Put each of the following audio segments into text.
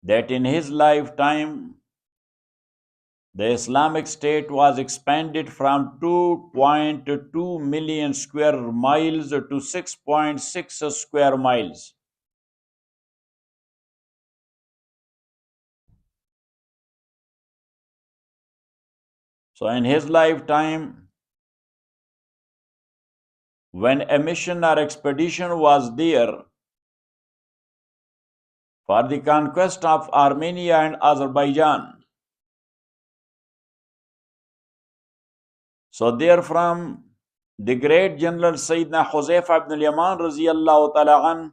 that in his lifetime, the Islamic State was expanded from 2.2 million square miles to 6.6 square miles. So in his lifetime, when a mission or expedition was there for the conquest of Armenia and Azerbaijan, so therefrom the great General Sayyidina Huzaifa ibn al-Yaman raziyallahu ta'ala an,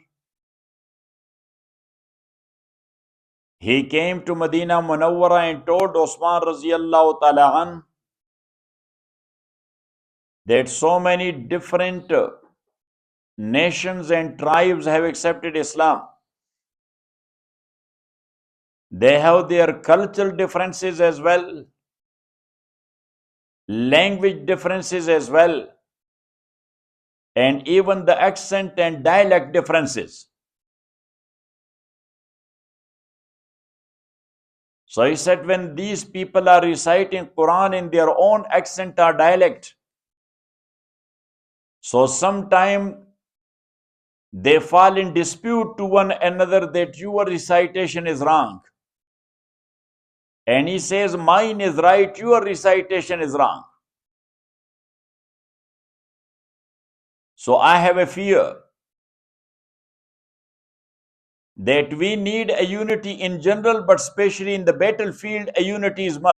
he came to Medina Munawwara and told Osman raziyallahu ta'ala an that so many different nations and tribes have accepted Islam. They have their cultural differences as well, language differences as well, and even the accent and dialect differences. So he said, when these people are reciting Quran in their own accent or dialect, so sometime they fall in dispute to one another that your recitation is wrong. And he says, mine is right, your recitation is wrong. So I have a fear that we need a unity in general, but especially in the battlefield, a unity is must.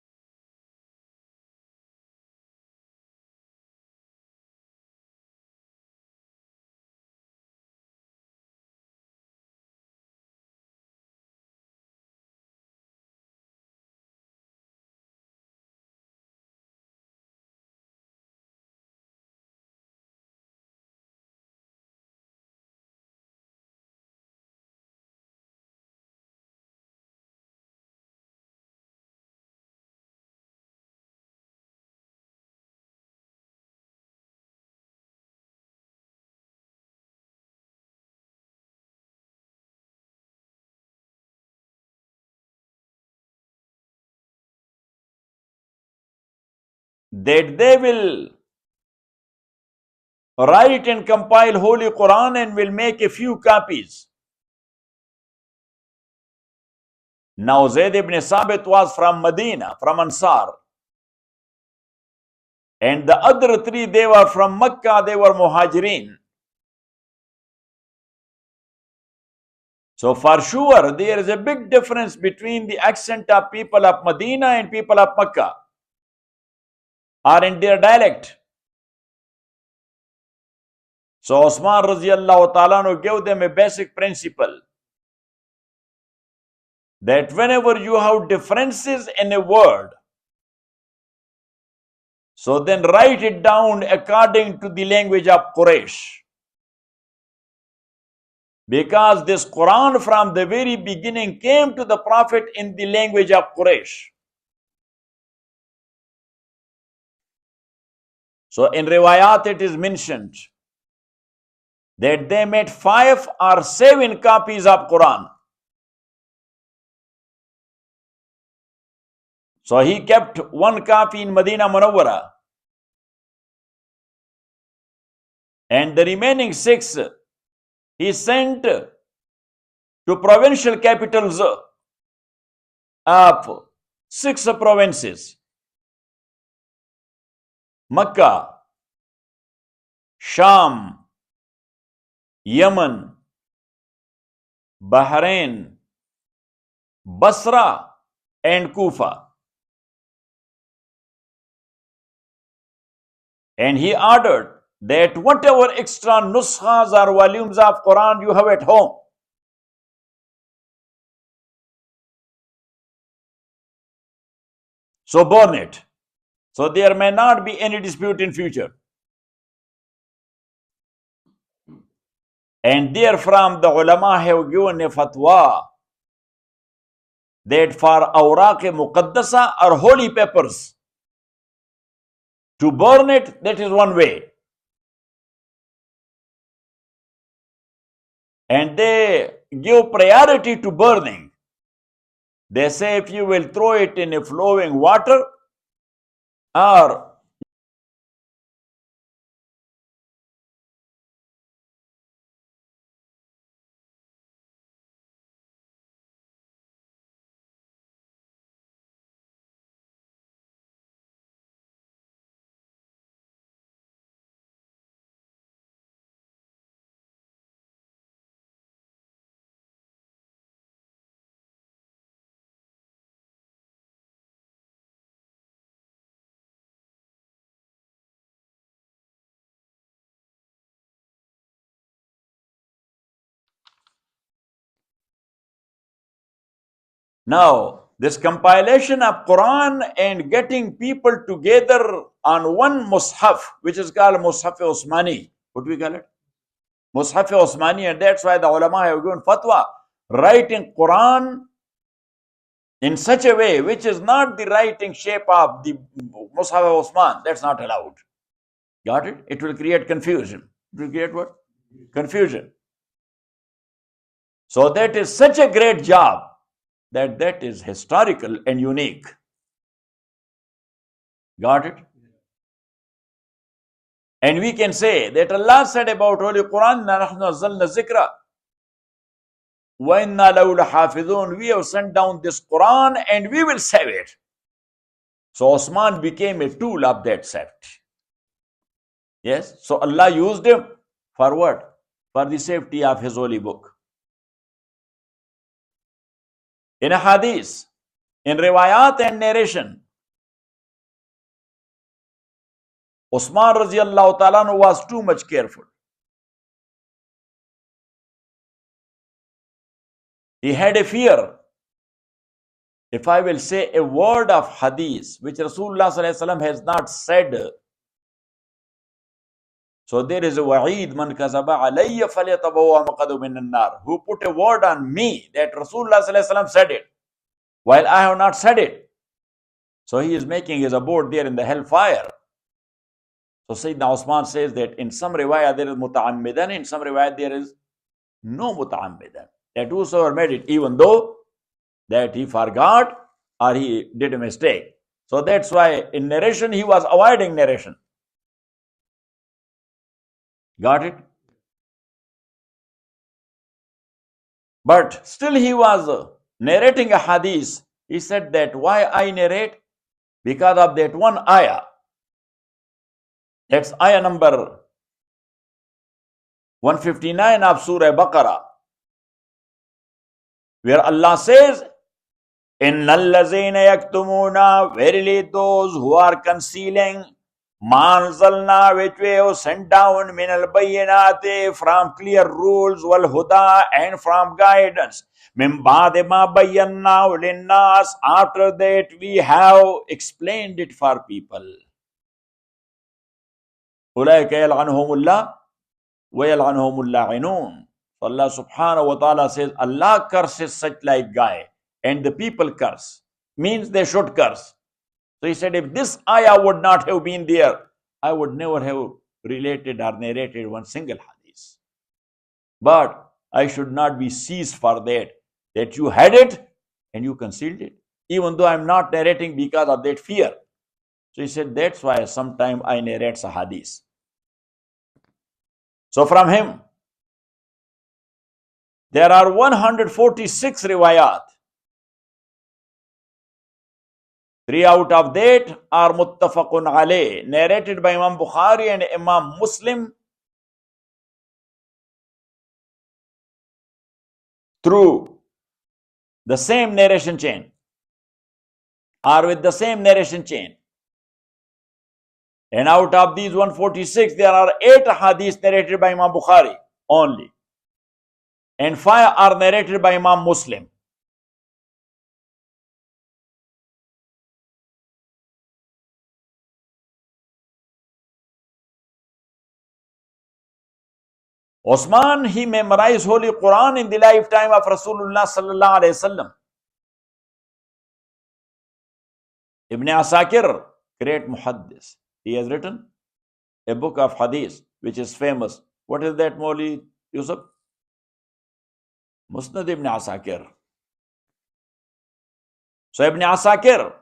That they will write and compile Holy Quran and will make a few copies. Now Zayd ibn Sabit was from Medina, from Ansar. And the other three, they were from Mecca, they were Muhajireen. So for sure, there is a big difference between the accent of people of Medina and people of Mecca, or in their dialect. So Osman Raziyallahu Ta'ala gave them a basic principle that whenever you have differences in a word, so then write it down according to the language of Quraysh. Because this Quran from the very beginning came to the Prophet in the language of Quraysh. So in Riwayat it is mentioned that they made 5 or 7 copies of Quran. So he kept 1 copy in Medina Munawwara, and the remaining 6 he sent to provincial capitals of 6 provinces: Makkah, Sham, Yemen, Bahrain, Basra, and Kufa. And he ordered that whatever extra nuskhas or volumes of Quran you have at home, so burn it, so there may not be any dispute in future. And therefrom the ulama have given a fatwa that for awraq muqaddasa or holy papers, to burn it, that is one way. And they give priority to burning. They say if you will throw it in a flowing water, or now, this compilation of Quran and getting people together on one mushaf, which is called Mushaf Osmani. What do we call it? Mushaf Osmani, and that's why the ulama have given fatwa. Writing Quran in such a way which is not the writing shape of the Mushaf Osman, that's not allowed. Got it? It will create confusion. It will create what? Confusion. So that is such a great job that is historical and unique. Got it? And we can say that Allah said about Holy Quran, نَحْنُ نَزَّلْنَا الذِّكْرَ وَإِنَّا لَهُ لَحَافِظُونَ. We have sent down this Quran and we will save it. So Osman became a tool of that safety. Yes? So Allah used him for what? For the safety of his holy book. In a hadith, in riwayat and narration, Usman radiallahu ta'ala was too much careful. He had a fear. If I will say a word of hadith which Rasulullah sallallahu alaihi wasallam has not said, so there is a wa'id, man kazaba alayya falyatabawwa maqadahu minan nar, who put a word on me that Rasulullah sallallahu alaihi wasallam said it, while I have not said it. So he is making his abode there in the hellfire. So Sayyidina Usman says that in some riwayah there is muta'ammidan, in some riwayah there is no muta'ammidan. That whosoever made it, even though that he forgot or he did a mistake. So that's why in narration he was avoiding narration. Got it? But still he was narrating a hadith. He said that why I narrate? Because of that one ayah. That's ayah number 159 of Surah Baqarah, where Allah says, Innal lazina yaktumuna, verily those who are concealing, manzalna, which we have sent down, min al bayyinati, from clear rules, wal huda, and from guidance, min ba'de ma bayyanna linnas, after that we have explained it for people. Ulaika yal'anuhumullah wa yal'anuhumul la'inun. So Allah subhanahu wa ta'ala says, Allah curses such like guy, and the people curse. Means they should curse. So he said, if this ayah would not have been there, I would never have related or narrated one single hadith. But I should not be seized for that you had it and you concealed it, even though I'm not narrating because of that fear. So he said, that's why sometimes I narrate a hadith. So from him, there are 146 riwayat. 3 out of that are muttafaqun alayh, narrated by Imam Bukhari and Imam Muslim through the same narration chain, or with the same narration chain. And out of these 146, there are 8 hadiths narrated by Imam Bukhari only, and 5 are narrated by Imam Muslim. Osman, he memorized Holy Quran in the lifetime of Rasulullah sallallahu alaihi wasallam. Ibn Asakir, great muhaddis, he has written a book of hadith which is famous. What is that, Mawli Yusuf? Musnad Ibn Asakir. So Ibn Asakir,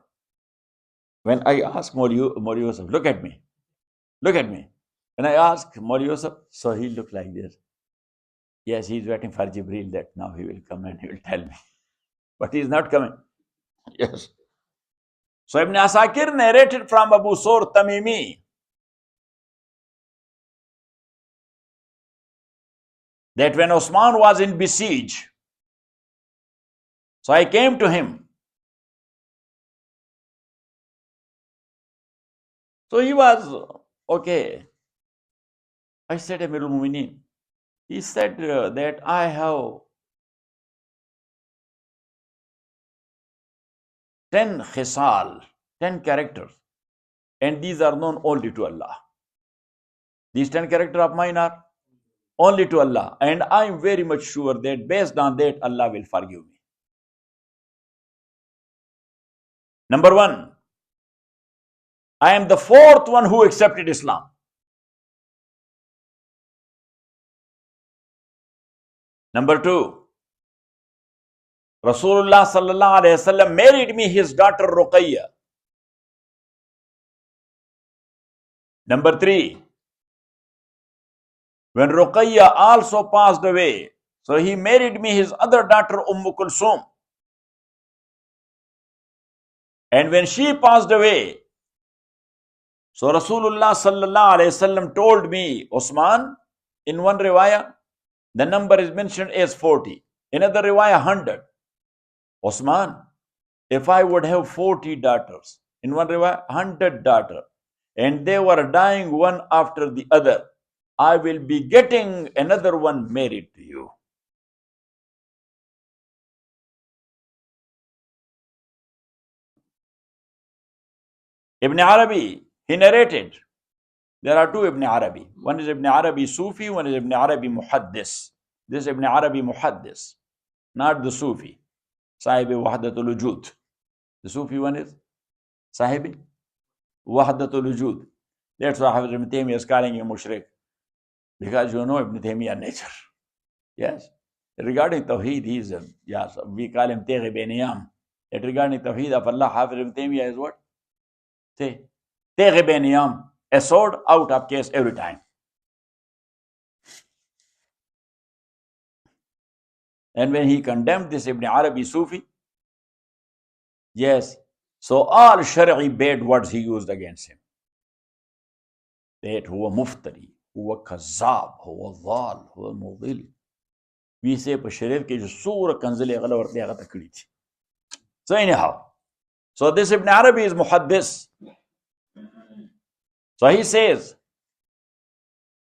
when I ask Mawli Yusuf, look at me. When I ask Mawli Yusuf, so he looked like this. Yes, he's waiting for Jibreel that now he will come and he will tell me. But he is not coming. Yes. So Ibn Asakir narrated from Abu Sur Tamimi that when Osman was in besiege, so I came to him. So he was okay. I said, Amirul Mu'mineen. He said that I have 10 khisal, 10 characters, and these are known only to Allah. These 10 characters of mine are only to Allah, and I am very much sure that based on that, Allah will forgive me. Number 1, I am the 4th one who accepted Islam. Number 2, Rasulullah sallallahu alaihi wasallam married me his daughter Ruqayya. Number 3, when Ruqayya also passed away, so he married me his other daughter Kulsum. And when she passed away, so Rasulullah sallallahu alaihi wasallam told me, Osman, in one riwayah, the number is mentioned as 40. In other riwayah, 100. Osman, if I would have 40 daughters, in one riwayah, 100 daughters, and they were dying one after the other, I will be getting another one married to you. Ibn Arabi, he narrated, there are 2 Ibn Arabi. One is Ibn Arabi Sufi, one is Ibn Arabi Muhaddis. This Ibn Arabi Muhaddis, not the Sufi. Saheb Wahdatul Wujud. The Sufi one is Saheb Wahdatul Wujud. That's why Ibn Taymiyyah is calling him mushrik. Because you know Ibn Taymiyyah nature. Yes. Regarding Tawheed, he is, yes, we call him Teghe Beniyam. That regarding Tawheed of Allah, Hafiz Ibn Taymiyyah is what? Teghe Beniyam. A sword out of case every time. And when he condemned this Ibn Arabi Sufi, yes, so all Shari'i bad words he used against him. That huwa muftari, huwa kazzab, huwa dhal, huwa mudil. We say pa Sharif ke jo sura kanzile ghala warti agata kadi thi. So anyhow, so this Ibn Arabi is muhaddis. So he says,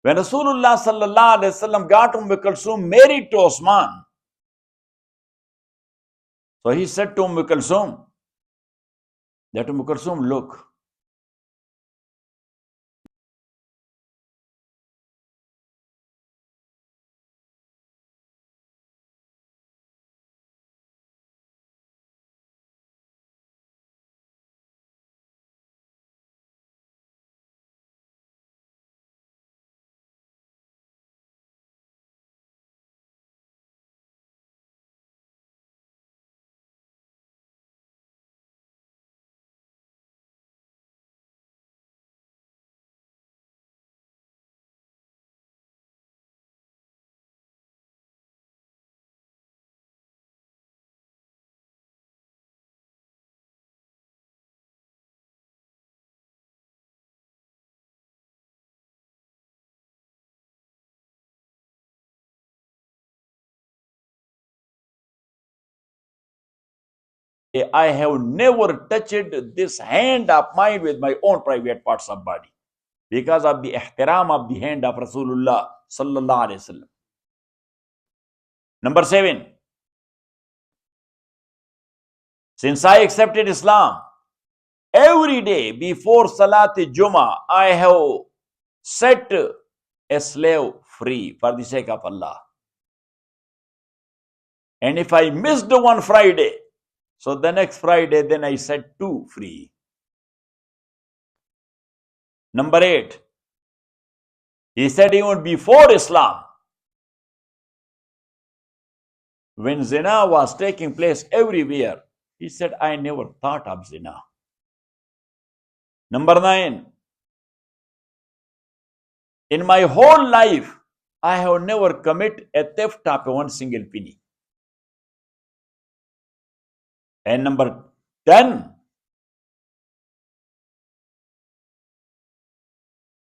when Rasulullah sallallahu alaihi wasallam got Kulsum married to Osman, so he said to Kulsum, that Kulsum, look, I have never touched this hand of mine with my own private parts of body because of the ihtiram of the hand of Rasulullah sallallahu alaihi wasallam. Number 7, since I accepted Islam, every day before Salat Jummah, I have set a slave free for the sake of Allah. And if I missed one Friday, so the next Friday, then I set 2 free. Number 8, he said even before Islam, when zina was taking place everywhere, He said, I never thought of zina. Number 9, in my whole life, I have never committed a theft of one single penny. And number 10,